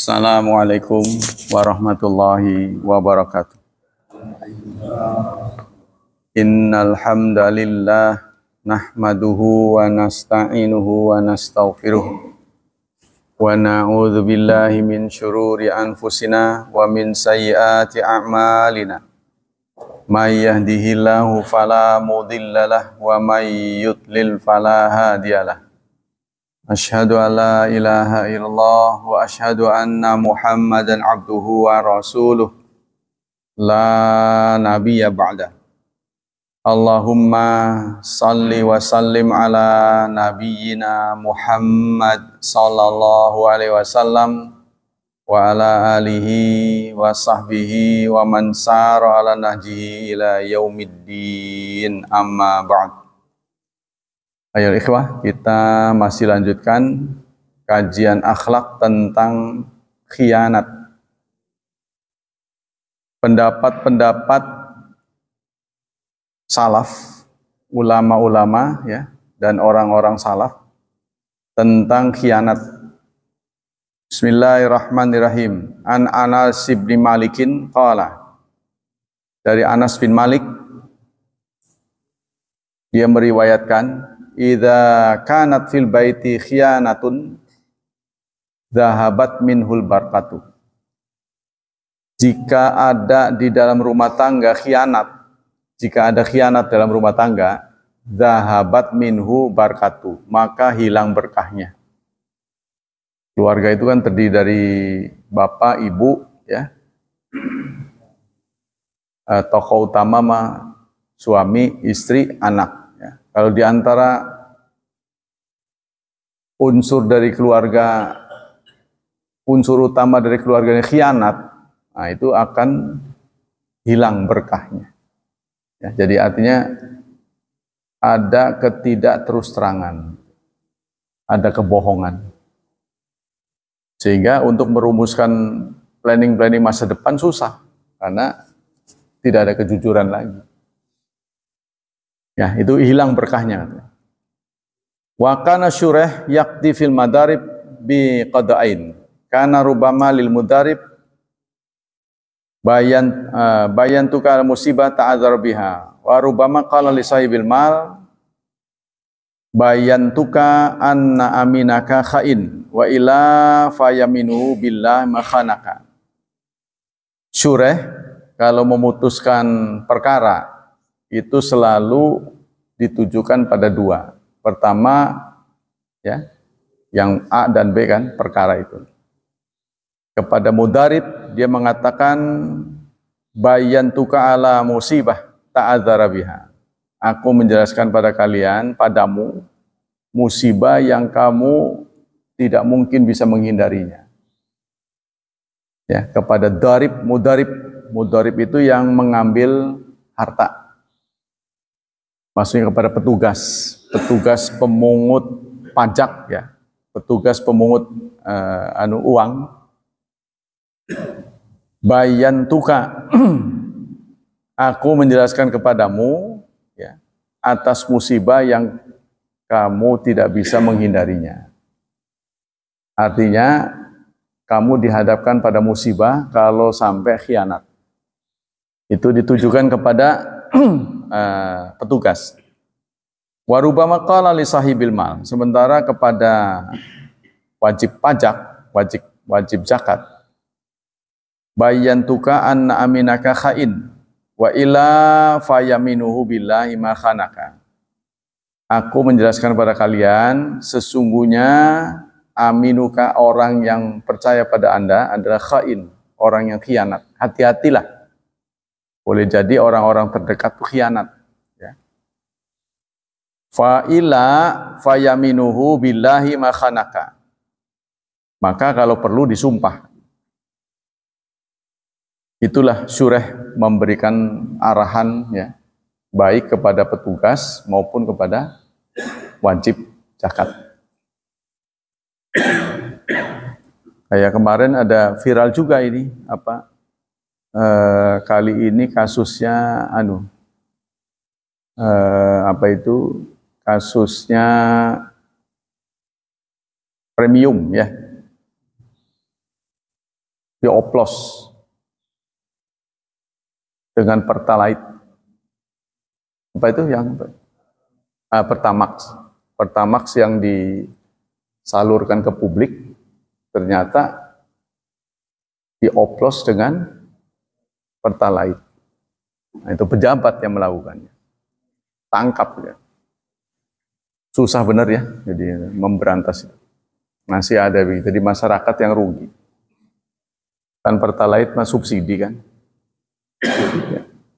Assalamualaikum warahmatullahi wabarakatuh. Innal hamdalillah nahmaduhu wa nasta'inuhu wa nastaghfiruh wa na'udzu billahi min syururi anfusina wa min sayyiati a'malina. May yahdihillahu fala mudhillalah wa may yudlil fala hadiyalah. Asyhadu an la ilaha illallah wa asyhadu anna Muhammadan abduhu wa rasuluh la nabiyya ba'da. Allahumma salli wa sallim ala nabiyyina Muhammad sallallahu alaihi wasallam wa ala alihi wa sahbihi wa man sara ala nahjihi ila yaumiddin, amma ba'd. Ayo ikhwah, kita masih lanjutkan kajian akhlak tentang khianat. Pendapat-pendapat salaf, ulama-ulama ya, dan orang-orang salaf tentang khianat. Bismillahirrahmanirrahim. An Anas bin Malikin qala. Dari Anas bin Malik, dia meriwayatkan, idza kanat fil baiti khianatun dhahabat minhul barakatuh. Jika ada di dalam rumah tangga khianat, jika ada khianat dalam rumah tangga, dhahabat minhu barakatuh, maka hilang berkahnya. Keluarga itu kan terdiri dari bapak, ibu, ya. Tokoh utama mah suami, istri, anak. Kalau di antara unsur dari keluarga, unsur utama dari keluarganya khianat, nah itu akan hilang berkahnya. Ya, jadi artinya ada ketidakterusterangan, ada kebohongan. Sehingga untuk merumuskan planning-planning masa depan susah, karena tidak ada kejujuran lagi. Ya, itu hilang berkahnya. Wa kana syureh yakti fil madarib bi qada'ain. Kana rubama lil mudarib bayan tukal musibah ta'adzar biha. Wa rubama qala li sahibil mal bayan tuka anna aminaka khain wa ila fayaminu billah makhanaka. Syureh kalau memutuskan perkara itu selalu ditujukan pada dua. Pertama, ya, yang A dan B kan perkara itu. Kepada mudarib dia mengatakan bayantuka ala musibah ta'adzara biha. Aku menjelaskan pada kalian, padamu musibah yang kamu tidak mungkin bisa menghindarinya. Ya, kepada darib, mudarib itu yang mengambil harta. Maksudnya kepada petugas pemungut pajak, ya, petugas pemungut uang. Bayantuka, aku menjelaskan kepadamu, ya, atas musibah yang kamu tidak bisa menghindarinya. Artinya kamu dihadapkan pada musibah kalau sampai khianat. Itu ditujukan kepada petugas. Warubama qala li sahibil mal, sementara kepada wajib pajak, wajib zakat, bayantuka anna aminaka khain wa ila fayaminuhu billahi ma khanaka. Aku menjelaskan pada kalian, sesungguhnya aminuka, orang yang percaya pada Anda adalah khain, orang yang khianat. Hati-hatilah. Boleh jadi orang-orang terdekat itu khianat. Ya. Fa'ila fayaminuhu billahi makhanaka. Maka kalau perlu disumpah. Itulah syureh memberikan arahan, ya, baik kepada petugas maupun kepada wajib zakat. Kayak kemarin ada viral juga ini, kali ini kasusnya kasusnya premium, ya, dioplos dengan pertalite. Apa itu yang Pertamax yang disalurkan ke publik ternyata dioplos dengan pertalite. Nah, itu pejabat yang melakukannya. Tangkap ya. Susah benar ya, jadi memberantas itu. Masih ada begitu di masyarakat yang rugi. Kan pertalite mah subsidi kan.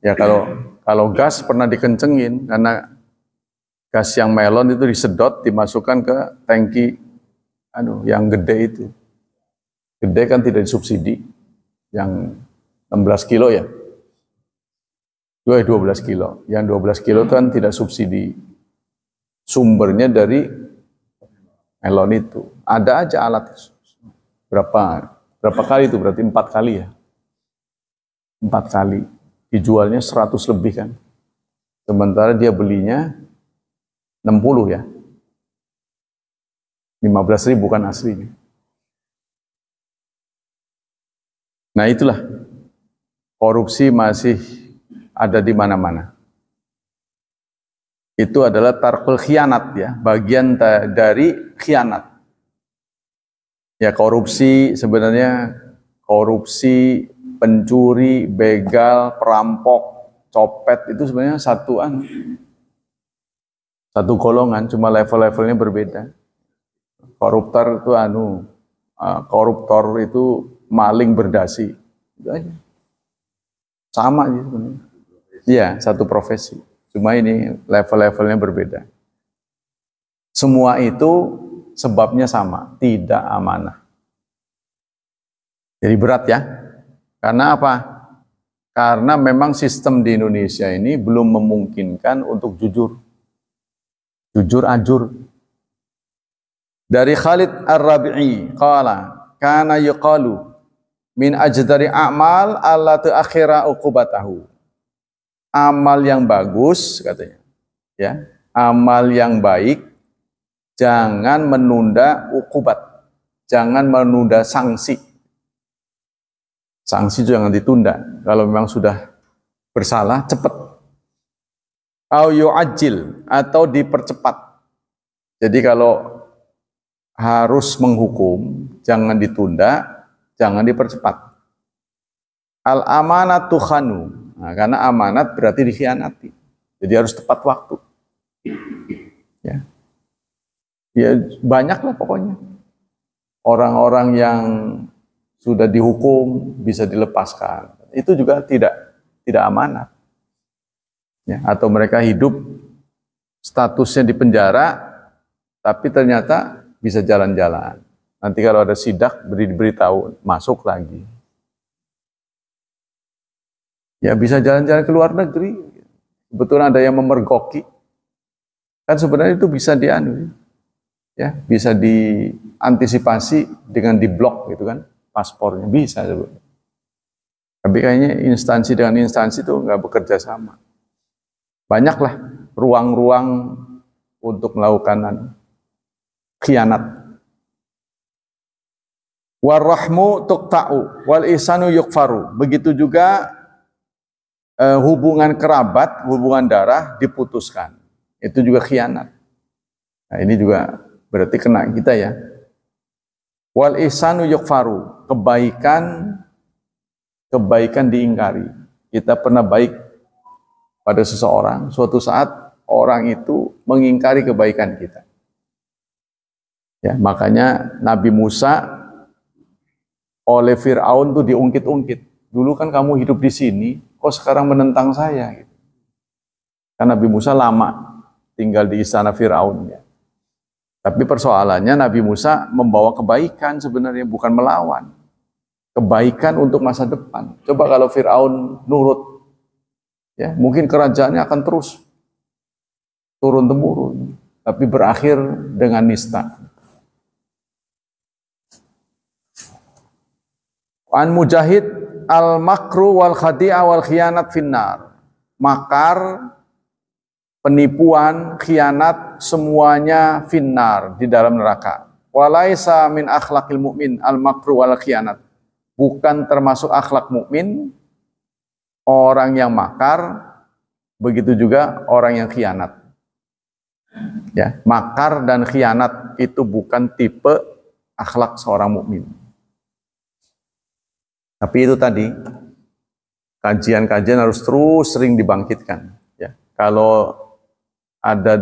Ya kalau gas pernah dikencengin karena gas yang melon itu disedot dimasukkan ke tangki yang gede itu. Gede kan tidak disubsidi. Yang 16 kilo ya. 12 kilo. Yang 12 kilo kan tidak subsidi. Sumbernya dari melon itu. Ada aja alat. Berapa kali itu? Berarti 4 kali ya. 4 kali. Dijualnya 100 lebih kan. Sementara dia belinya 60 ya. 15.000 kan aslinya. Nah itulah. Korupsi masih ada di mana-mana. Itu adalah tarkul khianat ya. Bagian dari khianat. Ya korupsi sebenarnya korupsi, pencuri, begal, perampok, copet itu sebenarnya satu golongan, cuma level-levelnya berbeda. Koruptor itu koruptor itu maling berdasi. Itu aja. Sama aja sebenarnya. Iya, satu profesi. Cuma ini level-levelnya berbeda. Semua itu sebabnya sama, tidak amanah. Jadi berat ya. Karena apa? Karena memang sistem di Indonesia ini belum memungkinkan untuk jujur. Jujur ajur. Dari Khalid Ar-Rabi'i qala kana yuqalu min ajdari a'mal alla tu'akhira uqubatahu. Amal yang bagus katanya. Ya, amal yang baik jangan menunda uqubat. Jangan menunda sanksi. Sanksi itu jangan ditunda. Kalau memang sudah bersalah, cepat. Au yu'ajjil, atau dipercepat. Jadi kalau harus menghukum, jangan ditunda, jangan dipercepat. Al-amanatu khanu. Nah, karena amanat berarti dikhianati. Jadi harus tepat waktu. Ya. Ya banyaklah pokoknya. Orang-orang yang sudah dihukum bisa dilepaskan. Itu juga tidak amanat. Ya, atau mereka hidup statusnya di penjara, tapi ternyata bisa jalan-jalan. Nanti kalau ada sidak diberitahu masuk lagi. Ya bisa jalan-jalan ke luar negeri. Kebetulan ada yang memergoki. Kan sebenarnya itu bisa ya, bisa diantisipasi dengan diblok gitu kan, paspornya bisa sebenarnya. Tapi kayaknya instansi dengan instansi itu nggak bekerja sama. Banyaklah ruang-ruang untuk melakukan khianat. Warahmu tuqta'u wal ihsanu yukfaru. Begitu juga hubungan kerabat, hubungan darah diputuskan. Itu juga khianat. Nah, ini juga berarti kena kita ya. Wal ihsanu yukfaru. Kebaikan diingkari. Kita pernah baik pada seseorang, suatu saat orang itu mengingkari kebaikan kita. Ya, makanya Nabi Musa oleh Fir'aun tuh diungkit-ungkit. Dulu kan kamu hidup di sini, kok sekarang menentang saya? Gitu. Karena Nabi Musa lama tinggal di istana Fir'aun. Ya. Tapi persoalannya Nabi Musa membawa kebaikan sebenarnya, bukan melawan. Kebaikan untuk masa depan. Coba kalau Fir'aun nurut, ya mungkin kerajaannya akan terus turun-temurun, tapi berakhir dengan nista. An Mujahid al-makru wal khadi'ah wal khianat finnar. Makar, penipuan, khianat, semuanya finnar, di dalam neraka. Walaisa min akhlaqil mu'min al-makru wal khianat. bukan termasuk akhlak mukmin orang yang makar, begitu juga orang yang khianat. Ya, makar dan khianat itu bukan tipe akhlak seorang mukmin. Tapi itu tadi, kajian-kajian harus terus sering dibangkitkan. Ya, kalau ada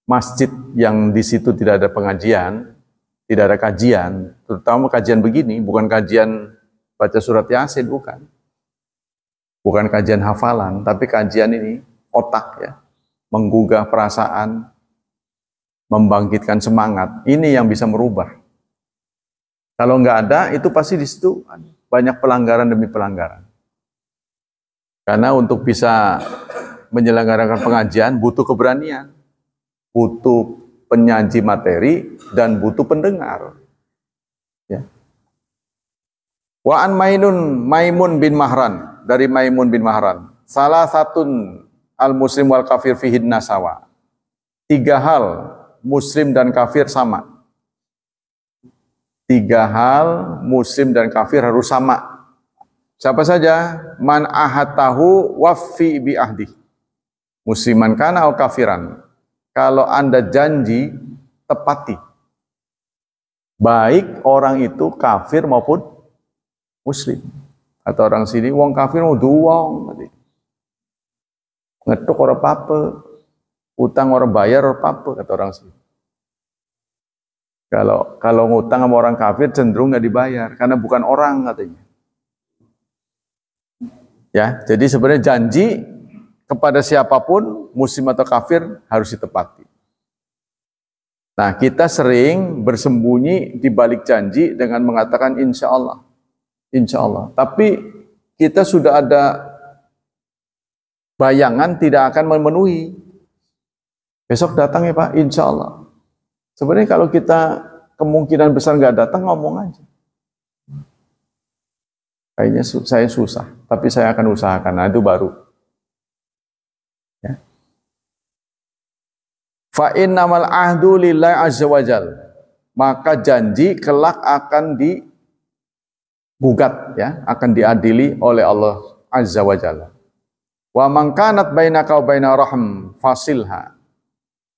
masjid yang di situ tidak ada pengajian, tidak ada kajian, terutama kajian begini, bukan kajian baca surat Yasin, bukan. Bukan kajian hafalan, tapi kajian ini otak ya, menggugah perasaan, membangkitkan semangat. Ini yang bisa merubah. Kalau nggak ada, itu pasti di situ banyak pelanggaran demi pelanggaran. Karena untuk bisa menyelenggarakan pengajian butuh keberanian, butuh penyaji materi dan butuh pendengar. Ya. Wa an Maimun bin Mahran, dari Maimun bin Mahran, salah satun al-muslim wal kafir fihin nasawa. 3 hal muslim dan kafir sama. 3 hal muslim dan kafir harus sama. Siapa saja? Man ahatahu wafi bi ahdi. Musliman kana atau kafiran. Kalau Anda janji, tepati. Baik orang itu kafir maupun muslim. Atau orang sini, wong kafir mau duwong. Ngetuk orang apa, utang orang bayar orang apa, kata orang sini. Kalau ngutang sama orang kafir cenderung nggak dibayar, karena bukan orang katanya. Ya, jadi sebenarnya janji kepada siapapun, muslim atau kafir, harus ditepati. Nah, kita sering bersembunyi di balik janji dengan mengatakan insya Allah. Insya Allah. Tapi kita sudah ada bayangan tidak akan memenuhi. Besok datang ya Pak, insya Allah. Sebenarnya kalau kita kemungkinan besar nggak datang, ngomong aja. Kayaknya saya susah, tapi saya akan usahakan. Nah, itu baru. Ya. Fa innamal ahdu lillahi azza wajal. Maka janji kelak akan digugat, ya, akan diadili oleh Allah azza wajalla. Wa man kanat bainaka wa baina rahm fasilha.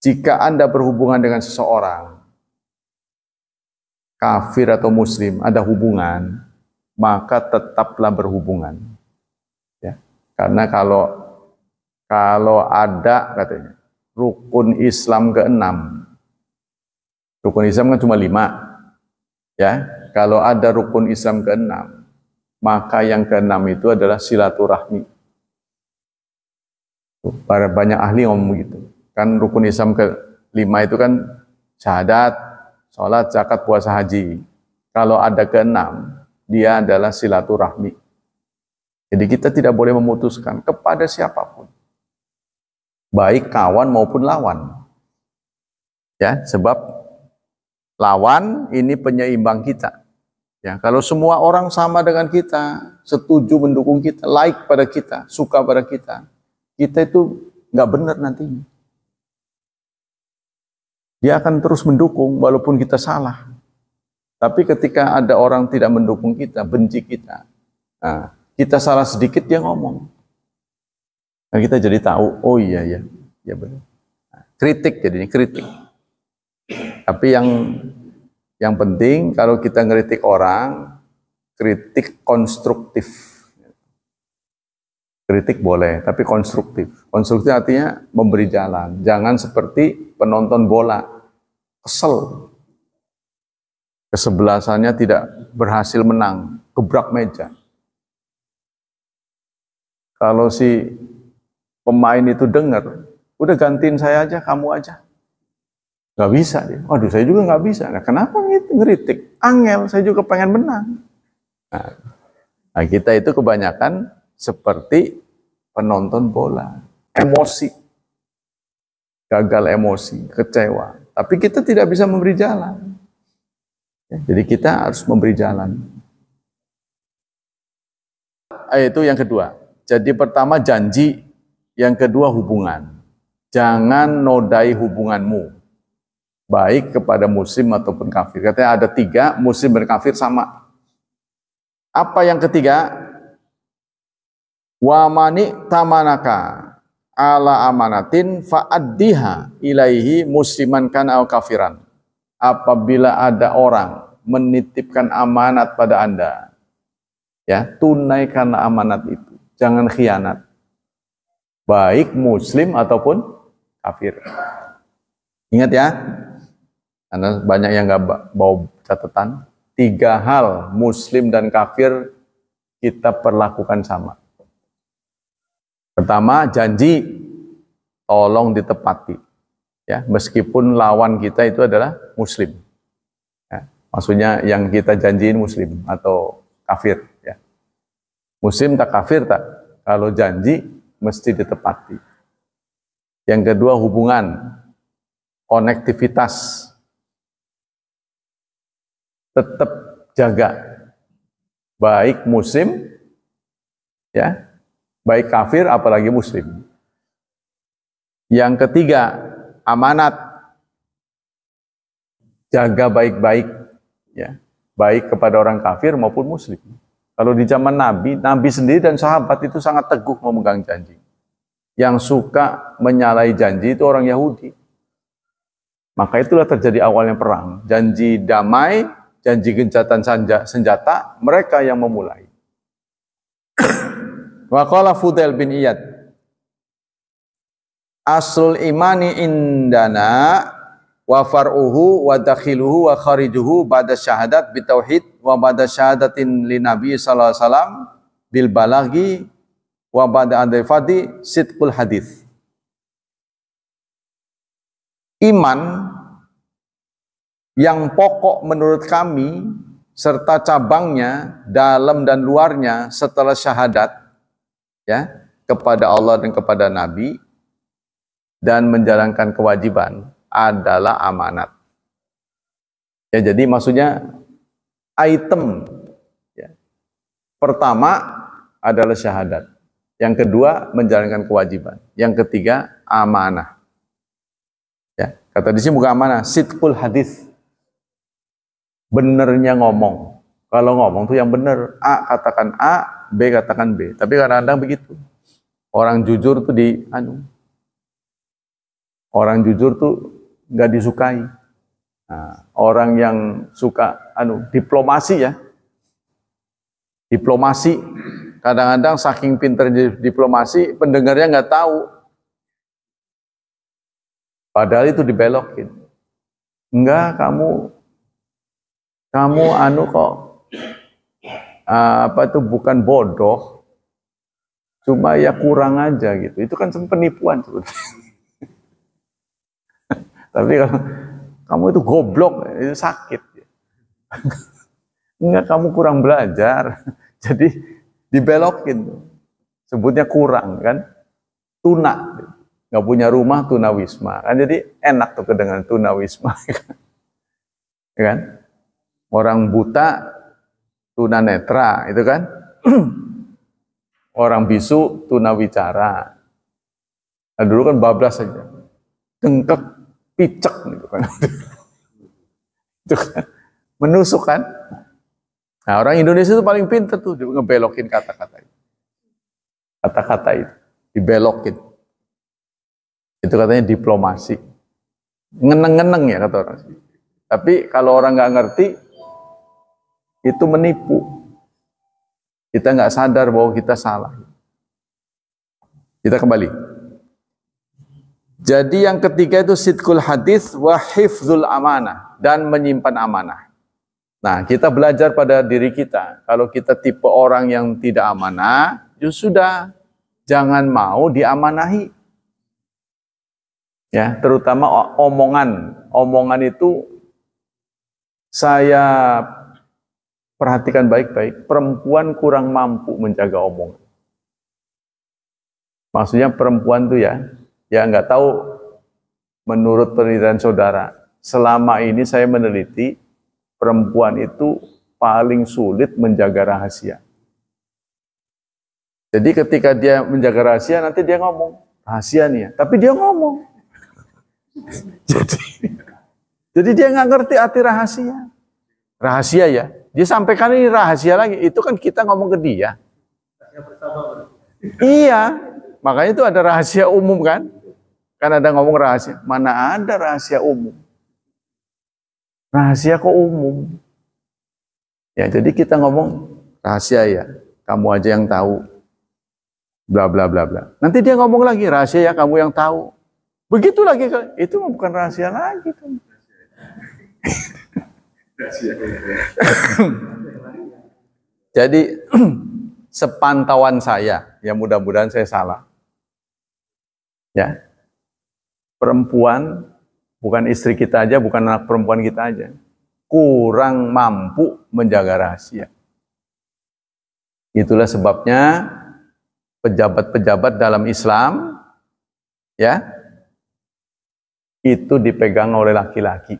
Jika Anda berhubungan dengan seseorang kafir atau muslim, ada hubungan, maka tetaplah berhubungan. Ya. Karena kalau ada katanya rukun Islam ke-6. Rukun Islam kan cuma 5. Ya, kalau ada rukun Islam ke-6, maka yang ke-6 itu adalah silaturahmi. Banyak ahli ngomong begitu. Kan rukun Islam ke-5 itu kan syahadat, sholat, zakat, puasa, haji. Kalau ada ke-6, dia adalah silaturahmi. Jadi kita tidak boleh memutuskan kepada siapapun, baik kawan maupun lawan. Ya, sebab lawan ini penyeimbang kita. Ya, kalau semua orang sama dengan kita, setuju mendukung kita, like pada kita, suka pada kita itu nggak benar nantinya. Dia akan terus mendukung walaupun kita salah. Tapi ketika ada orang tidak mendukung kita, benci kita, nah, kita salah sedikit dia ngomong. Nah, kita jadi tahu, oh iya ya benar. Nah, kritik jadinya kritik. Tapi yang penting kalau kita ngeritik orang, kritik konstruktif. Kritik boleh, tapi konstruktif. Konstruktif artinya memberi jalan. Jangan seperti penonton bola, kesel. Kesebelasannya tidak berhasil menang, gebrak meja. Kalau si pemain itu dengar, udah gantiin saya aja, kamu aja. Gak bisa dia. Waduh, saya juga gak bisa. Nah, kenapa ngeritik? Angel, saya juga pengen menang. Nah, kita itu kebanyakan seperti penonton bola, emosi, gagal emosi, kecewa. Tapi kita tidak bisa memberi jalan. Ya, jadi kita harus memberi jalan. Itu yang kedua. Jadi pertama janji, yang kedua hubungan. Jangan nodai hubunganmu, baik kepada muslim ataupun kafir. Katanya ada 3, muslim dan kafir sama. Apa yang ketiga? Wa mani tamanaka ala amanatin fa'addiha ilaihi musliman kana au kafiran. Apabila ada orang menitipkan amanat pada Anda, ya, tunaikan amanat itu. Jangan khianat. Baik muslim ataupun kafir. Ingat ya, karena banyak yang nggak bawa catatan. 3 hal muslim dan kafir kita perlakukan sama. Pertama, janji tolong ditepati. Ya, meskipun lawan kita itu adalah muslim. Ya, maksudnya yang kita janjiin muslim atau kafir. Ya. Muslim tak kafir tak? Kalau janji mesti ditepati. Yang kedua, hubungan, konektivitas. Tetap jaga. Baik muslim, ya, baik kafir apalagi muslim. Yang ketiga, amanat. Jaga baik-baik, ya, baik kepada orang kafir maupun muslim. Kalau di zaman Nabi, Nabi sendiri dan sahabat itu sangat teguh memegang janji. Yang suka menyalahi janji itu orang Yahudi. Maka itulah terjadi awalnya perang. Janji damai, janji gencatan senjata, mereka yang memulai. Wa qala Fudail bin Iyad, aslul imani indana wa far'uhu wa dakhiluhu wa kharijuhu ba'da syahadat bitauhid wa ba'da syahadatin li Nabi sallallahu alaihi wasallam bil balaghi wa ba'da adifadi sidqul hadis. Iman yang pokok menurut kami serta cabangnya dalam dan luarnya setelah syahadat, ya, kepada Allah dan kepada Nabi dan menjalankan kewajiban adalah amanat. Ya, jadi maksudnya item, ya, pertama adalah syahadat, yang kedua menjalankan kewajiban, yang ketiga amanah. Ya, kata di sini bukan amanah, sidqul hadis, benernya ngomong. Kalau ngomong tuh yang bener, A katakan A, B katakan B. Tapi kadang-kadang begitu, orang jujur tuh orang jujur tuh nggak disukai. Nah, orang yang suka diplomasi, ya, diplomasi kadang-kadang saking pinternya diplomasi, pendengarnya nggak tahu. Padahal itu dibelokin. Enggak, kamu kok bukan bodoh, cuma ya kurang aja gitu. Itu kan penipuan sebetulnya. Tapi kalau kamu itu goblok, itu sakit. Enggak, kamu kurang belajar. Jadi dibelokin. Sebutnya kurang, kan? Tuna. Nggak punya rumah, tunawisma. Kan jadi enak tuh kedengaran tunawisma. Kan? Orang buta, tunanetra, itu kan? Orang bisu, tunawicara. Nah, dulu kan bablas saja. Dengkek, picek, gitu kan. Itu kan menusuk kan. Nah, orang Indonesia itu paling pintar tuh ngebelokin kata-kata itu. Kata-kata itu dibelokin. Itu katanya diplomasi. Ngeneng-ngeneng ya kata orang. Tapi kalau orang nggak ngerti, itu menipu. Kita nggak sadar bahwa kita salah. Kita kembali. Jadi yang ketiga itu sidqul hadis wa hifdzul amanah, dan menyimpan amanah. Nah, kita belajar pada diri kita. Kalau kita tipe orang yang tidak amanah, ya sudah, jangan mau diamanahi. Ya, terutama omongan. Omongan itu saya perhatikan baik-baik. Perempuan kurang mampu menjaga omongan. Maksudnya perempuan tuh ya nggak tahu, menurut penelitian saudara, selama ini saya meneliti, perempuan itu paling sulit menjaga rahasia. Jadi ketika dia menjaga rahasia, nanti dia ngomong, rahasia nih ya, tapi dia ngomong. Jadi dia nggak ngerti arti rahasia. Rahasia ya, Dia sampaikan ini rahasia lagi. Itu kan kita ngomong ke dia. Iya, makanya itu ada rahasia umum kan? Kan ada ngomong rahasia. Mana ada rahasia umum? Rahasia kok umum? Ya, jadi kita ngomong rahasia ya. Kamu aja yang tahu. Bla bla bla bla. Nanti dia ngomong lagi rahasia ya kamu yang tahu. Begitu lagi, itu bukan rahasia lagi kan. Jadi sepantauan saya, ya mudah-mudahan saya salah. Ya, perempuan bukan istri kita aja, bukan anak perempuan kita aja, kurang mampu menjaga rahasia. Itulah sebabnya pejabat-pejabat dalam Islam, ya, itu dipegang oleh laki-laki.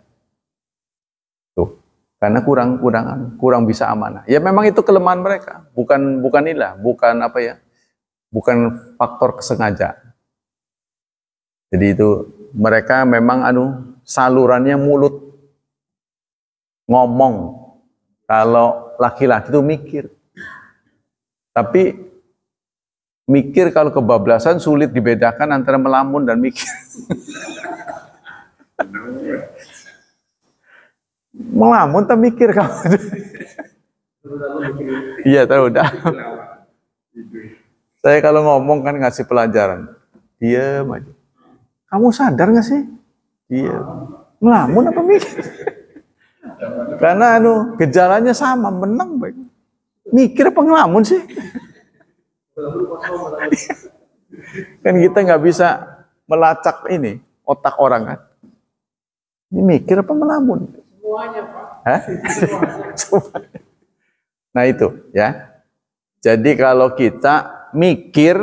Tuh, karena kurang bisa amanah. Ya memang itu kelemahan mereka, bukan apa ya, bukan faktor kesengaja. Jadi itu mereka memang salurannya mulut, ngomong. Kalau laki-laki itu mikir, tapi mikir kalau kebablasan sulit dibedakan antara melamun dan mikir. Melamun tak mikir kamu. Iya, tahu dah. Saya kalau ngomong kan ngasih pelajaran. Diam aja. Kamu sadar nggak sih? Diam. Melamun apa mikir? Karena gejalanya sama, menang baik. Mikir apa ngelamun sih? Kan kita nggak bisa melacak ini otak orang kan. Ini mikir apa melamun? Semuanya, Pak. Hah? Semuanya. Nah itu ya. Jadi kalau kita mikir,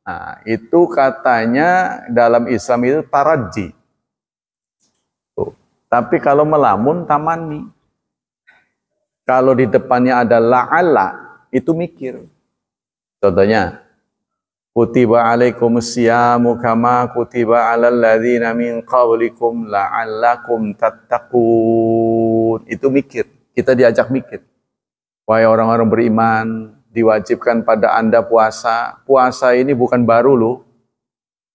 nah itu katanya dalam Islam itu taraji. Tuh. Tapi kalau melamun tamani. Kalau di depannya ada la'alla, itu mikir. Contohnya, kutiba alaikumusyamu kama kutiba alal ladzina min qablikum la'allakum tattaqun. Itu mikir. Kita diajak mikir. Wahai orang-orang beriman, diwajibkan pada Anda puasa. Puasa ini bukan baru loh.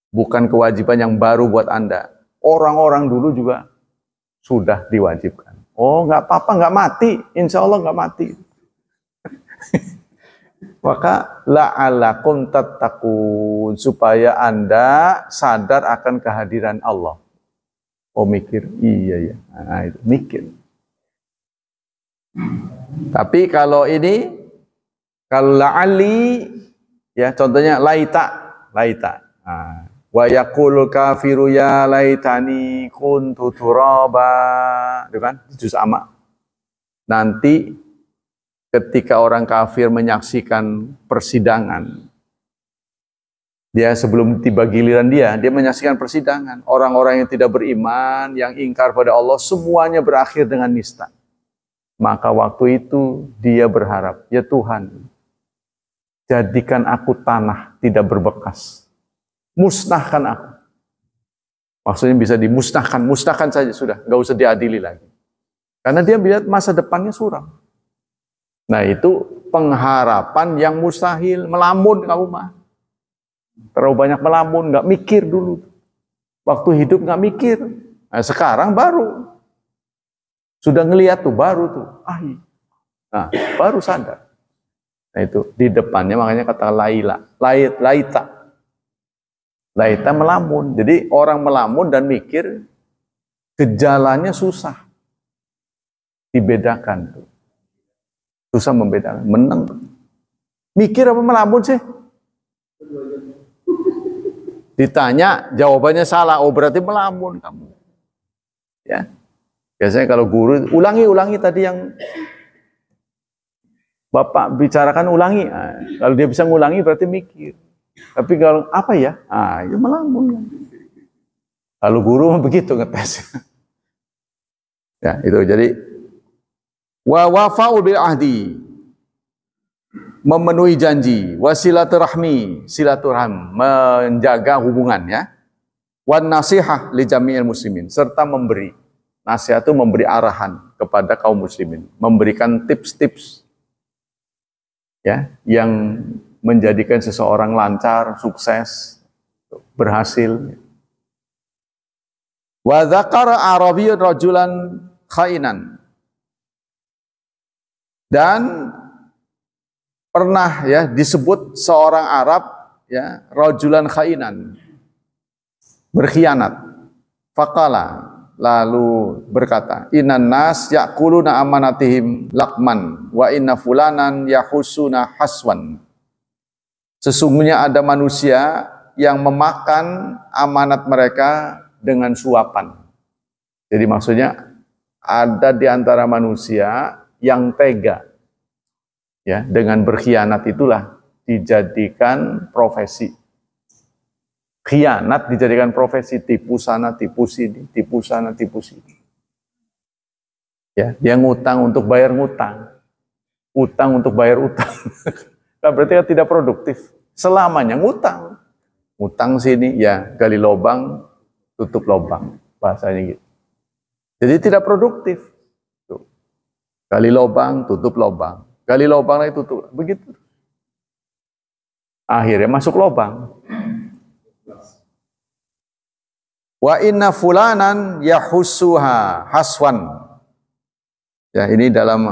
Bukan kewajiban yang baru buat Anda. Orang-orang dulu juga sudah diwajibkan. Oh, nggak apa-apa, nggak mati. Insya Allah nggak mati. Maka la'allakum tattaqun, supaya Anda sadar akan kehadiran Allah. Oh mikir, iya ya. Nah, itu mikir. Tapi kalau ini, kalau la'ali, ya contohnya laita. Nah, wa yaqulul kafiru ya laitani kuntu turaba, itu kan juz amma. Nanti ketika orang kafir menyaksikan persidangan, dia sebelum tiba giliran dia menyaksikan persidangan. Orang-orang yang tidak beriman, yang ingkar pada Allah, semuanya berakhir dengan nista. Maka waktu itu dia berharap, ya Tuhan, jadikan aku tanah tidak berbekas. Musnahkan aku. Maksudnya bisa dimusnahkan, musnahkan saja sudah, nggak usah diadili lagi. Karena dia melihat masa depannya suram. Nah itu pengharapan yang mustahil, melamun kamu mah. Terlalu banyak melamun, nggak mikir dulu. Waktu hidup nggak mikir. Nah, sekarang baru. Sudah ngelihat tuh, baru tuh. Nah, baru sadar. Nah itu, di depannya makanya kata laita. Laita melamun. Jadi orang melamun dan mikir, gejalanya susah dibedakan tuh. Susah membedakan, menang. Mikir apa melamun sih? Ditanya, jawabannya salah, oh berarti melamun kamu. Ya. Biasanya kalau guru, ulangi tadi yang Bapak bicarakan, ulangi. Nah, kalau dia bisa ngulangi berarti mikir. Tapi kalau apa ya? Ya melamun. Kalau guru begitu ngetes. Ya, itu jadi wa wafa'u bil ahdi, memenuhi janji, wasilaturahmi, silaturahim, menjaga hubungan ya. Wan nasihah li jami'il muslimin, serta memberi. Nasihat itu memberi arahan kepada kaum muslimin, memberikan tips-tips ya yang menjadikan seseorang lancar, sukses, berhasil. Wa dzakara arabiyyun rajulan khainan. Dan pernah ya disebut seorang Arab ya rajulan khainan, berkhianat. Faqala, lalu berkata, innan nas yaquluna amanatihim laqman wa inna fulanan yahusuna haswan. Sesungguhnya ada manusia yang memakan amanat mereka dengan suapan. Jadi maksudnya ada di antara manusia yang tega. Ya, dengan berkhianat itulah dijadikan profesi. Khianat dijadikan profesi, tipu sana, tipu sini, tipu sana, tipu sini. Ya, dia ngutang untuk bayar ngutang. Utang untuk bayar utang. Nah, berarti kan tidak produktif. Selamanya ngutang. Ngutang sini, ya gali lubang, tutup lubang. Bahasanya gitu. Jadi tidak produktif. Tuh. Gali lubang, tutup lubang. Gali lubang lagi tutup. Begitu. Akhirnya masuk lubang. Wa inna fulanan yahussuha haswan. Ya, ini dalam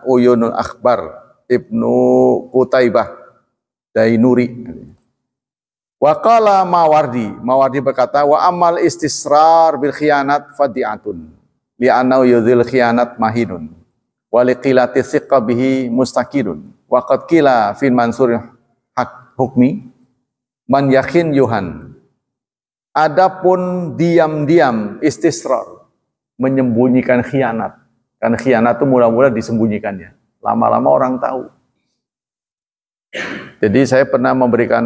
Uyunul Akhbar Ibnu Qutaibah Dainuri. Wa qala Mawardi. Mawardi berkata, wa amal istisrar bil khianat fadi'atun. Li'annahu yudhil khianat mahinun. Wa liqilati thiqqa bihi mustaqirun. Wa qad qila fin mansur hak hukmi man yakhin yuhan. Adapun diam-diam istisrar, menyembunyikan khianat. Karena khianat itu mula-mula disembunyikannya. Lama-lama orang tahu. Jadi saya pernah memberikan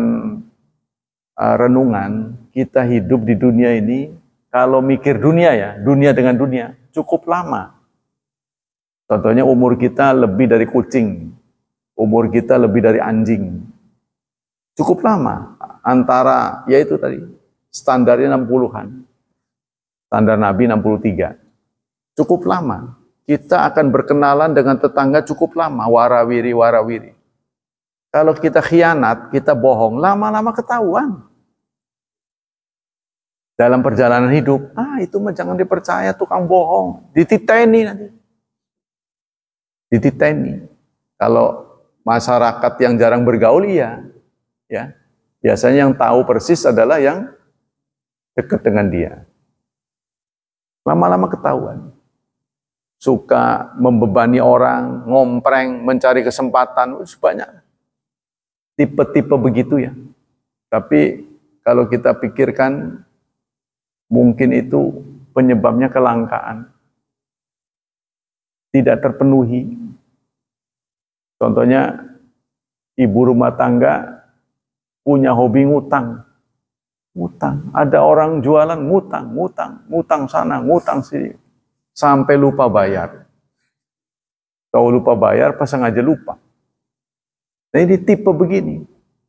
renungan, kita hidup di dunia ini, kalau mikir dunia ya, dunia dengan dunia, cukup lama. Contohnya umur kita lebih dari kucing, umur kita lebih dari anjing. Cukup lama, antara, yaitu tadi, standarnya 60-an. Standar Nabi 63. Cukup lama. Kita akan berkenalan dengan tetangga cukup lama. Warawiri. Kalau kita khianat, kita bohong, lama-lama ketahuan. Dalam perjalanan hidup, itu mah jangan dipercaya, tukang bohong. Dititeni nanti. Dititeni. Kalau masyarakat yang jarang bergaul, ya. Biasanya yang tahu persis adalah yang dekat dengan dia. Lama-lama ketahuan. Suka membebani orang, ngompreng, mencari kesempatan, banyak. Tipe-tipe begitu ya. Tapi kalau kita pikirkan, mungkin itu penyebabnya kelangkaan. Tidak terpenuhi. Contohnya, ibu rumah tangga punya hobi ngutang. Ngutang. Ada orang jualan ngutang sana, ngutang sini. Sampai lupa bayar. Kalau lupa bayar, pas sengaja lupa. Nah ini tipe begini.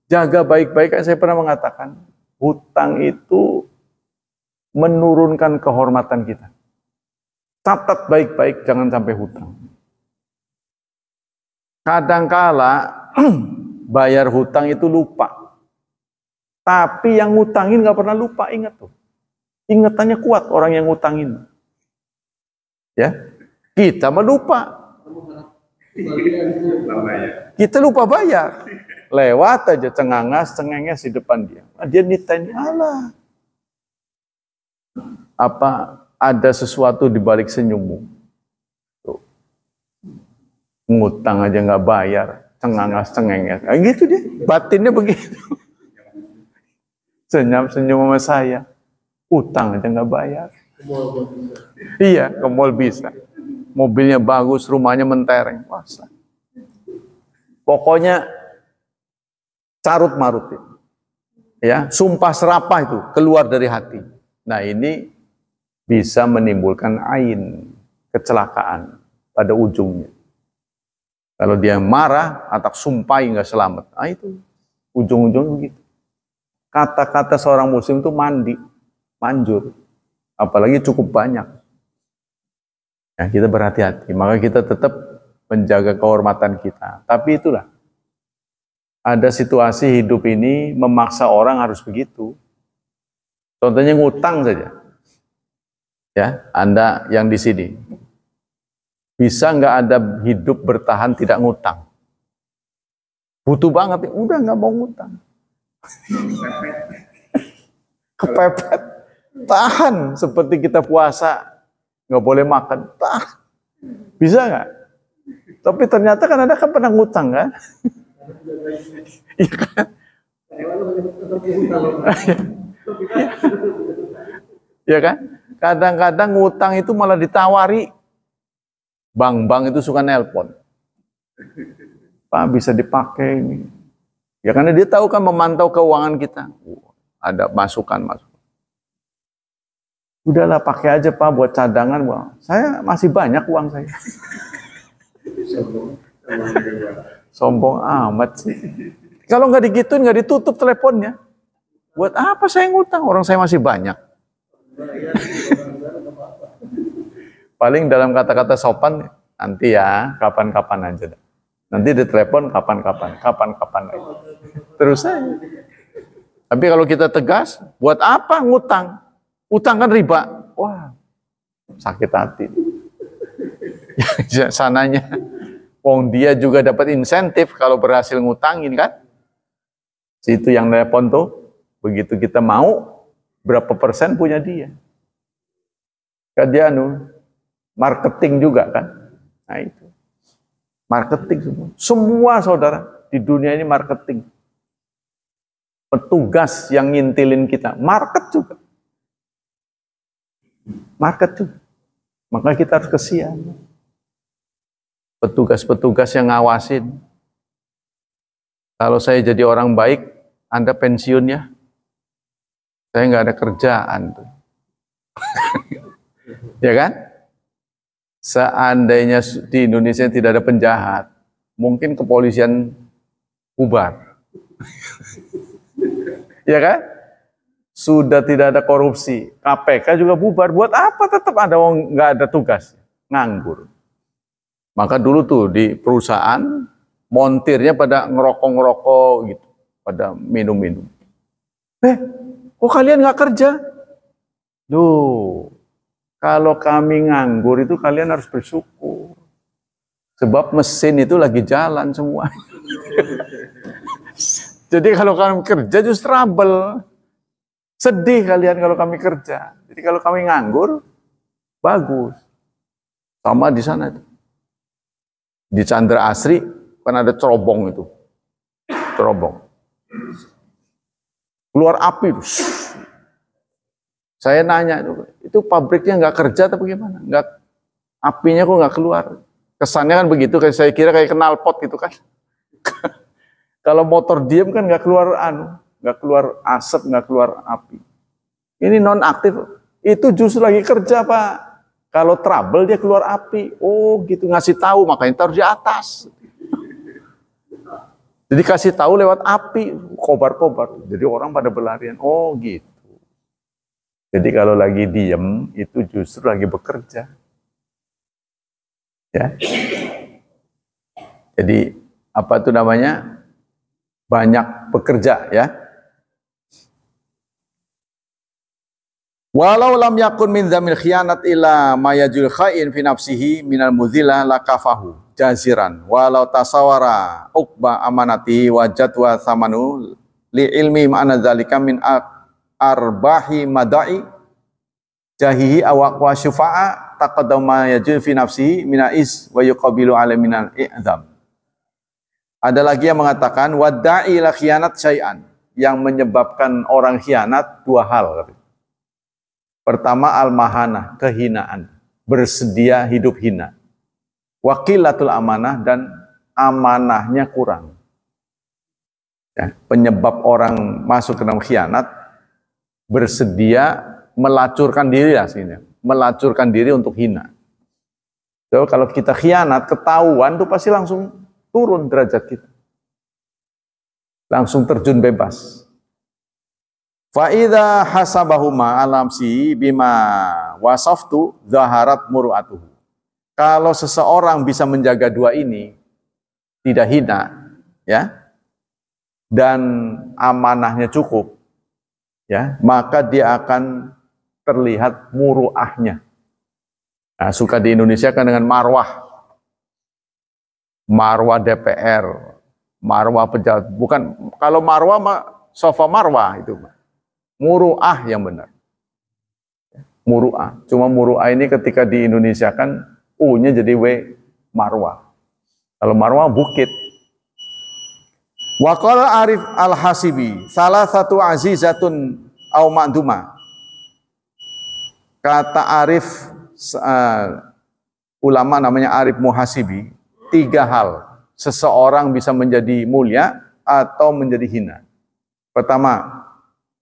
Jaga baik-baik, saya pernah mengatakan, hutang itu menurunkan kehormatan kita. Catat baik-baik, jangan sampai hutang. Kadangkala bayar hutang itu lupa. Tapi yang ngutangin nggak pernah lupa, ingat tuh. Ingatannya kuat orang yang ngutangin. Ya, kita melupa. Kita lupa bayar. Lewat aja cengenges di depan dia. Dia nitanya, alah. Apa ada sesuatu di balik senyummu? Tuh. Ngutang aja nggak bayar, cengenges. Nah, gitu dia, batinnya begitu. Senyum sama saya, utang aja nggak bayar. Iya, ke mall bisa. Mobilnya bagus, rumahnya mentereng. Masa. Pokoknya carut marut itu. Ya, sumpah serapah itu keluar dari hati. Nah, ini bisa menimbulkan ain, kecelakaan pada ujungnya. Kalau dia marah atau sumpah nggak selamat, itu ujung-ujungnya begitu. Kata-kata seorang muslim itu manjur. Apalagi cukup banyak. Ya, kita berhati-hati, maka kita tetap menjaga kehormatan kita. Tapi itulah, ada situasi hidup ini memaksa orang harus begitu. Contohnya ngutang saja. Ya, Anda yang di sini, bisa nggak ada hidup bertahan tidak ngutang? Butuh banget, udah nggak mau ngutang. Kepepet, tahan seperti kita puasa, nggak boleh makan, tahan. Bisa nggak? Tapi ternyata kan Anda kan pernah ngutang kan? Iya kan? Ya kan? Kadang-kadang ngutang itu malah ditawari. Bank-bank itu suka nelpon. Pak, bisa dipakai ini. Ya karena dia tahu kan memantau keuangan kita. Ada masukan. Udahlah pakai aja Pak buat cadangan. Wah, saya masih banyak uang saya. Sombong amat sih. Kalau nggak digituin, nggak ditutup teleponnya. Buat apa saya ngutang? Orang saya masih banyak. Paling dalam kata-kata sopan, nanti ya, kapan-kapan aja. Nanti ditelepon kapan-kapan aja. Terus aja. Tapi kalau kita tegas, buat apa ngutang? Utang kan riba. Wah, sakit hati. Sananya, wong dia juga dapat insentif kalau berhasil ngutangin kan? Situ yang telepon tuh, begitu kita mau, berapa persen punya dia. Kan dia marketing juga kan? Nah itu. Marketing semua. Semua saudara di dunia ini marketing. Petugas yang ngintilin kita, market juga. Market juga. Maka kita harus kesian. Petugas-petugas yang ngawasin. Kalau saya jadi orang baik, Anda pensiun ya. Saya nggak ada kerjaan. Ya kan? Seandainya di Indonesia tidak ada penjahat, mungkin kepolisian bubar. Ya kan? Sudah tidak ada korupsi, KPK juga bubar. Buat apa tetap ada orang nggak ada tugas? Nganggur. Maka dulu tuh di perusahaan, montirnya pada ngerokok-ngerokok gitu, pada minum-minum. Kok kalian nggak kerja? Duh. Kalau kami nganggur itu kalian harus bersyukur. Sebab mesin itu lagi jalan semua. Jadi kalau kami kerja justru trouble. Sedih kalian kalau kami kerja. Jadi kalau kami nganggur, bagus. Sama di sana itu. Di Chandra Asri kan ada cerobong itu. Cerobong. Keluar api itu. Saya nanya, itu pabriknya nggak kerja atau bagaimana? Nggak, apinya kok nggak keluar? Kesannya kan begitu, kayak saya kira kayak knalpot gitu kan. Kalau motor diem kan nggak keluar nggak keluar asap, nggak keluar api. Ini non aktif, itu justru lagi kerja Pak. Kalau trouble dia keluar api. Oh gitu, ngasih tahu, makanya taruh di atas. Jadi kasih tahu lewat api, kobar-kobar. Jadi orang pada berlarian. Oh gitu. Jadi kalau lagi diem, itu justru lagi bekerja. Ya. Jadi, apa itu namanya? Banyak bekerja, ya. Walau lam yakun min dzamil khiyanat ila mayajul khain fi nafsihi minal mudhilah lakafahu jaziran walau tasawara uqba amanati wajad wa thamanu li ilmi ma'ana dzalika min arbahi madai jahihi awaq wa syufa'a taqaddama yajun fi nafsihi minais wa yuqabilu ala minal i'zam. Ada lagi yang mengatakan wadda'i la khiyanat syai'an, yang menyebabkan orang khianat dua hal. Pertama al-mahanah, kehinaan, bersedia hidup hina. Waqilatul amanah, dan amanahnya kurang. Ya, penyebab orang masuk ke dalam khianat, bersedia melacurkan diri aslinya, melacurkan diri untuk hina. So, kalau kita khianat, ketahuan tuh pasti langsung turun derajat kita. Langsung terjun bebas. Fa'idha hasabahuma alamsi bima wasaftu zaharat muru'atuhu. Kalau seseorang bisa menjaga dua ini, tidak hina, ya, dan amanahnya cukup, ya, maka dia akan terlihat muruahnya. Nah, suka di Indonesia kan dengan marwah, marwah DPR, marwah pejabat. Bukan, kalau marwah mah sofa marwah itu, muruah yang benar. Muruah. Cuma muruah ini ketika di Indonesia kan U-nya jadi W, marwah. Kalau marwah bukit. Waqala Arif Al-Hasibi, salah satu azizatun au ma'duma. Kata Arif, ulama namanya Arif Muhasibi, 3 hal seseorang bisa menjadi mulia atau menjadi hina. Pertama,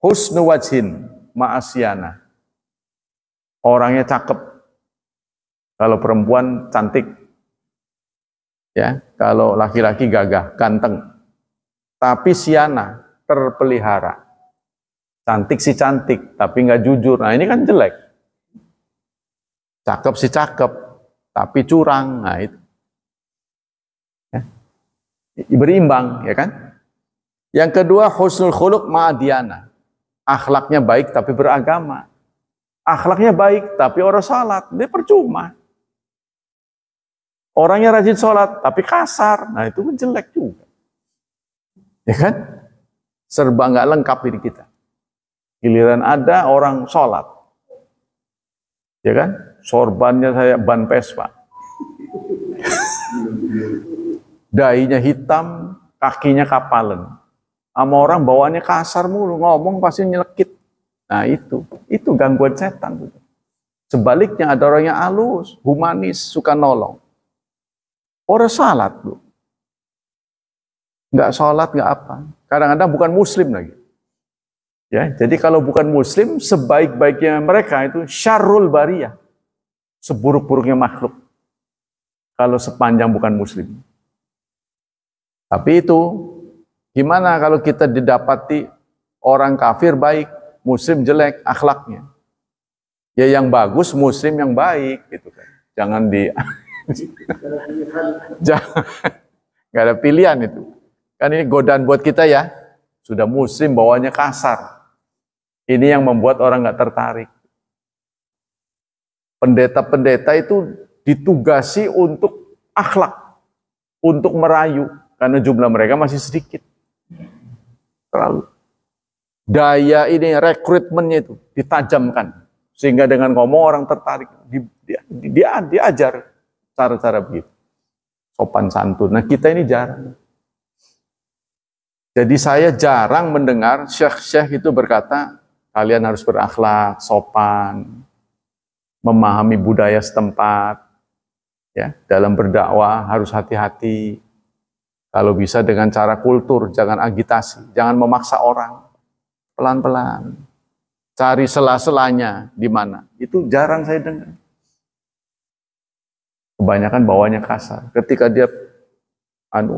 husnu wajhin ma'asyana. Orangnya cakep. Kalau perempuan cantik. Ya, kalau laki-laki gagah, ganteng. Tapi siana, terpelihara. Cantik sih cantik, tapi nggak jujur. Nah, ini kan jelek. Cakep sih cakep, tapi curang. Nah, itu. Ya. Berimbang, ya kan? Yang kedua, husnul khuluq ma'adiyana. Akhlaknya baik tapi beragama. Akhlaknya baik tapi orang salat, dia percuma. Orangnya rajin sholat tapi kasar, nah itu kan jelek juga. Ya kan? Serba nggak lengkap ini kita. Giliran ada orang sholat. Ya kan? Sorbannya saya ban Vespa. Dainya hitam, kakinya kapalan. Sama orang bawaannya kasar mulu, ngomong pasti nyelekit. Nah itu gangguan setan. Sebaliknya ada orang yang halus, humanis, suka nolong. Orang salat, bro. Nggak sholat, nggak apa. Kadang-kadang bukan muslim lagi. Ya, jadi kalau bukan muslim, sebaik-baiknya mereka itu syarrul bariyah. Seburuk-buruknya makhluk. Kalau sepanjang bukan muslim. Tapi itu, gimana kalau kita didapati orang kafir baik, muslim jelek akhlaknya? Ya yang bagus muslim yang baik gitu kan. Jangan jangan, nggak ada pilihan itu. Kan ini godaan buat kita ya. Sudah muslim bawanya kasar. Ini yang membuat orang nggak tertarik. Pendeta-pendeta itu ditugasi untuk akhlak, untuk merayu, karena jumlah mereka masih sedikit. Terlalu. Daya ini rekrutmennya itu ditajamkan sehingga dengan ngomong orang tertarik. Diajar cara-cara begitu, sopan santun. Nah kita ini jarang. Jadi saya jarang mendengar syekh-syekh itu berkata kalian harus berakhlak, sopan, memahami budaya setempat, ya dalam berdakwah harus hati-hati. Kalau bisa dengan cara kultur, jangan agitasi, jangan memaksa orang. Pelan-pelan. Cari sela-selanya di mana. Itu jarang saya dengar. Kebanyakan bawanya kasar. Ketika dia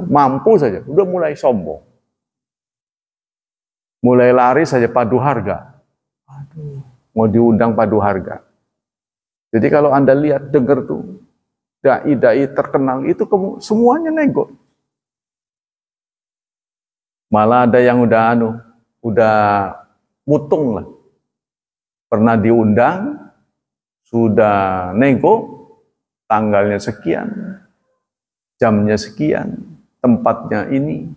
mampu saja, udah mulai sombong. Mulai lari saja padu harga. Aduh, mau diundang padu harga. Jadi kalau Anda lihat, dengar tuh, dai-dai terkenal, itu semuanya nego. Malah ada yang udah mutung lah. Pernah diundang, sudah nego, tanggalnya sekian, jamnya sekian, tempatnya ini.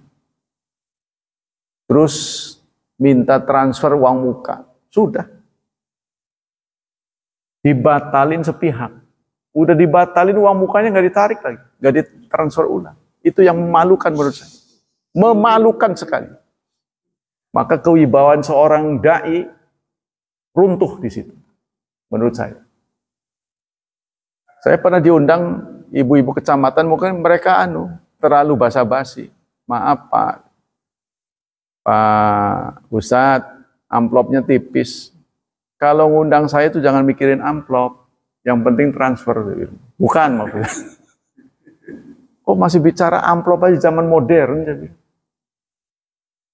Terus minta transfer uang muka. Sudah. Dibatalin sepihak. Udah dibatalin uang mukanya nggak ditarik lagi. Nggak ditransfer ulang. Itu yang memalukan menurut saya. Memalukan sekali. Maka kewibawaan seorang dai runtuh di situ. Menurut saya. Saya pernah diundang ibu-ibu kecamatan, mungkin mereka terlalu basa-basi. Maaf Pak Ustadz, amplopnya tipis. Kalau ngundang saya itu jangan mikirin amplop, yang penting transfer. Bukan maksudnya. Kok masih bicara amplop aja zaman modern?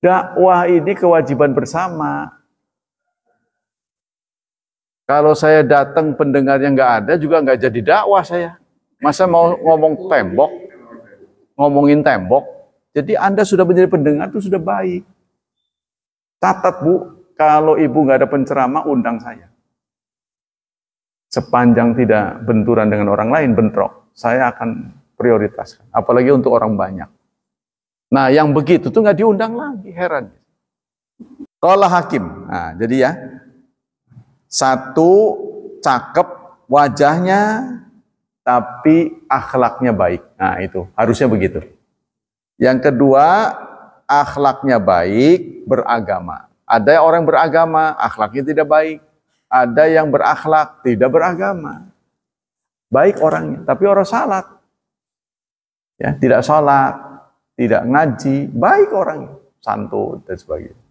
Dakwah ini kewajiban bersama. Kalau saya datang pendengarnya nggak ada, juga nggak jadi dakwah saya. Masa mau ngomong tembok, ngomongin tembok. Jadi Anda sudah menjadi pendengar itu sudah baik. Catat Bu, kalau Ibu nggak ada penceramah, undang saya. Sepanjang tidak benturan dengan orang lain, bentrok, saya akan prioritaskan. Apalagi untuk orang banyak. Nah, yang begitu tuh nggak diundang lagi, heran. Qala Hakim. Nah, jadi ya, satu cakep wajahnya, tapi akhlaknya baik. Nah, itu harusnya begitu. Yang kedua, akhlaknya baik, beragama. Ada orang beragama, akhlaknya tidak baik. Ada yang berakhlak, tidak beragama. Baik orangnya, tapi orang salat. Ya, tidak salat, tidak ngaji, baik orangnya, santun dan sebagainya.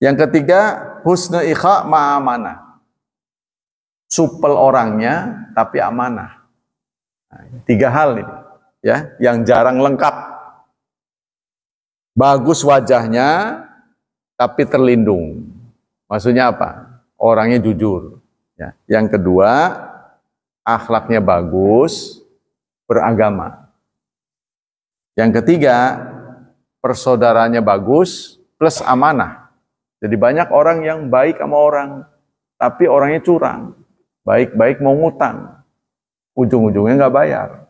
Yang ketiga, husnul ikha ma'amanah. Supel orangnya, tapi amanah. Nah, 3 hal ini, ya, yang jarang lengkap. Bagus wajahnya, tapi terlindung. Maksudnya apa? Orangnya jujur. Ya. Yang kedua, akhlaknya bagus, beragama. Yang ketiga, persaudaranya bagus plus amanah. Jadi banyak orang yang baik sama orang, tapi orangnya curang. Baik-baik mau ngutang, ujung-ujungnya nggak bayar.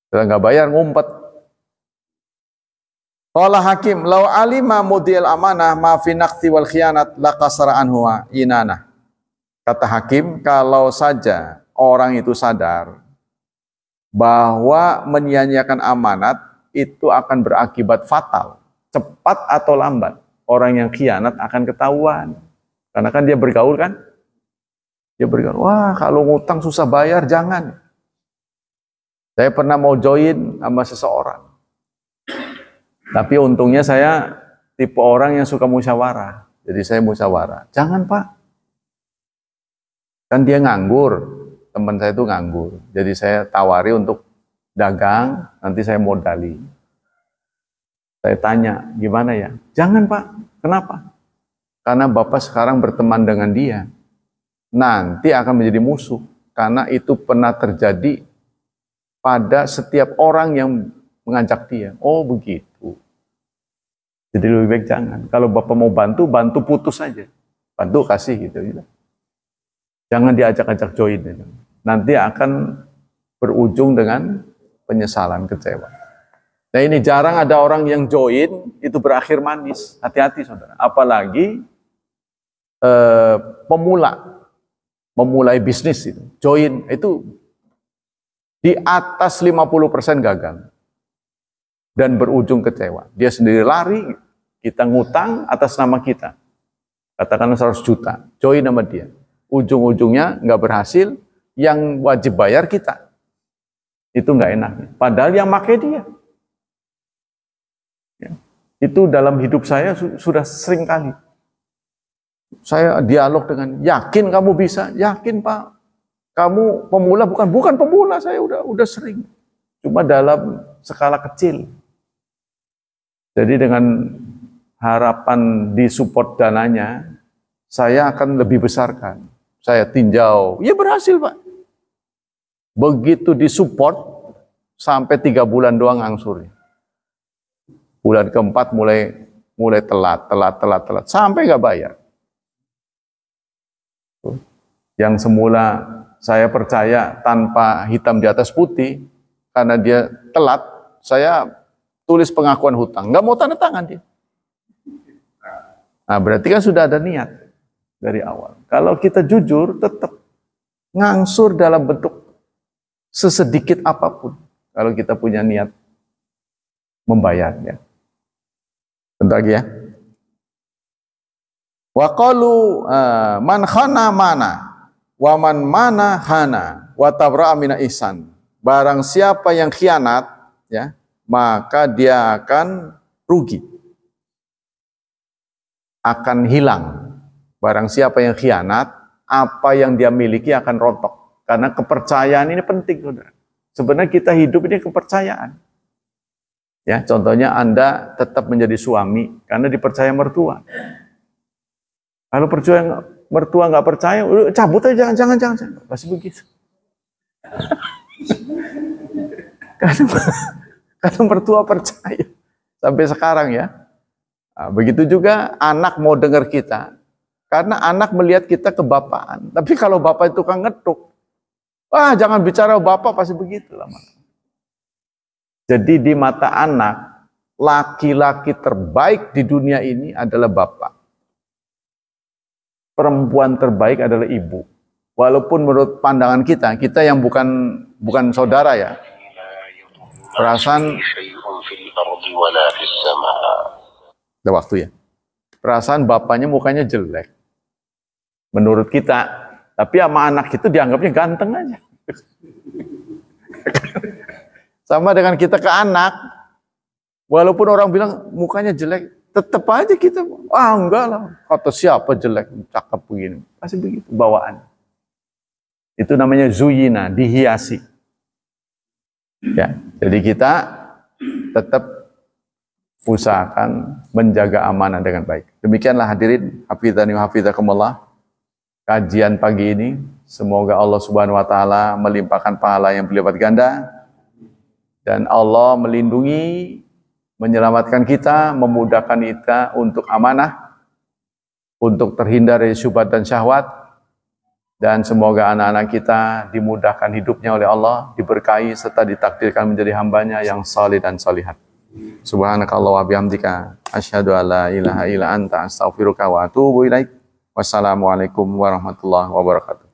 Setelah nggak bayar, ngumpet. Qala Hakim, "Lau alima mudhi'al amanah ma fi naqti wal khiyanat laqasara anhu inanah." Kata Hakim, kalau saja orang itu sadar bahwa menyia-nyiakan amanat itu akan berakibat fatal, cepat atau lambat. Orang yang khianat akan ketahuan. Karena kan dia bergaul kan? Dia bergaul, wah kalau ngutang susah bayar, jangan. Saya pernah mau join sama seseorang. Tapi untungnya saya tipe orang yang suka musyawarah. Jadi saya musyawarah. Jangan Pak. Kan dia nganggur. Teman saya itu nganggur. Jadi saya tawari untuk dagang, nanti saya modali. Saya tanya, gimana ya? Jangan Pak. Kenapa? Karena Bapak sekarang berteman dengan dia. Nanti akan menjadi musuh. Karena itu pernah terjadi pada setiap orang yang mengajak dia. Oh begitu. Jadi lebih baik jangan. Kalau Bapak mau bantu, bantu putus saja. Bantu kasih gitu. Jangan diajak-ajak join. Gitu. Nanti akan berujung dengan penyesalan, kecewa. Nah ini jarang ada orang yang join itu berakhir manis. Hati-hati saudara. Apalagi pemula, memulai bisnis itu. Join itu di atas 50% gagal. Dan berujung kecewa. Dia sendiri lari, kita ngutang atas nama kita. Katakanlah 100 juta. Join sama dia. Ujung-ujungnya nggak berhasil. Yang wajib bayar kita. Itu nggak enaknya. Padahal yang pakai dia. Ya. Itu dalam hidup saya sudah sering kali. Saya dialog dengan, yakin kamu bisa? Yakin Pak. Kamu pemula? Bukan pemula, saya udah sering. Cuma dalam skala kecil. Jadi dengan harapan disupport dananya, saya akan lebih besarkan. Saya tinjau, ya berhasil Pak. Begitu disupport, sampai 3 bulan doang angsurnya. Bulan keempat mulai telat, sampai nggak bayar. Yang semula saya percaya tanpa hitam di atas putih, karena dia telat, saya tulis pengakuan hutang. Nggak mau tanda tangan dia. Nah berarti kan sudah ada niat dari awal. Kalau kita jujur, tetap ngangsur dalam bentuk sesedikit apapun. Kalau kita punya niat membayarnya. Bentar lagi ya. Wa qalu man khana mana wa man mana hana wa tabra'a mina ihsan. Barang siapa yang khianat ya, maka dia akan rugi. Akan hilang. Barang siapa yang khianat, apa yang dia miliki akan rontok. Karena kepercayaan ini penting, saudara. Sebenarnya kita hidup ini kepercayaan. Ya, contohnya Anda tetap menjadi suami karena dipercaya mertua. Kalau mertua nggak percaya, cabut aja, jangan. Pasti begitu. Karena mertua percaya sampai sekarang ya. Nah, begitu juga anak mau dengar kita. Karena anak melihat kita kebapaan. Tapi kalau bapak itu tukang ngetuk, wah jangan bicara bapak, pasti begitu lah. Jadi di mata anak, laki-laki terbaik di dunia ini adalah bapak. Perempuan terbaik adalah ibu. Walaupun menurut pandangan kita yang bukan saudara ya. Perasaan ada waktu ya. Perasaan bapaknya mukanya jelek. Menurut kita, tapi sama anak itu dianggapnya ganteng aja. Sama dengan kita ke anak, walaupun orang bilang mukanya jelek, tetap aja kita, enggak lah, kata siapa jelek, cakep begini. Pasti begitu bawaan. Itu namanya zuyina, dihiasi. Ya, jadi kita tetap usahakan menjaga amanah dengan baik. Demikianlah hadirin, hafizani wa hafizakumullah. Kajian pagi ini, semoga Allah Subhanahu wa taala melimpahkan pahala yang berlipat ganda dan Allah melindungi, menyelamatkan kita, memudahkan kita untuk amanah, untuk terhindar dari syubhat dan syahwat, dan semoga anak-anak kita dimudahkan hidupnya oleh Allah, diberkahi serta ditakdirkan menjadi hambanya yang salih dan salihat. Subhanakallah wa bihamdika asyhadu an la ilaha illa anta astaghfiruka wa atubu ilaik. Wassalamualaikum warahmatullahi wabarakatuh.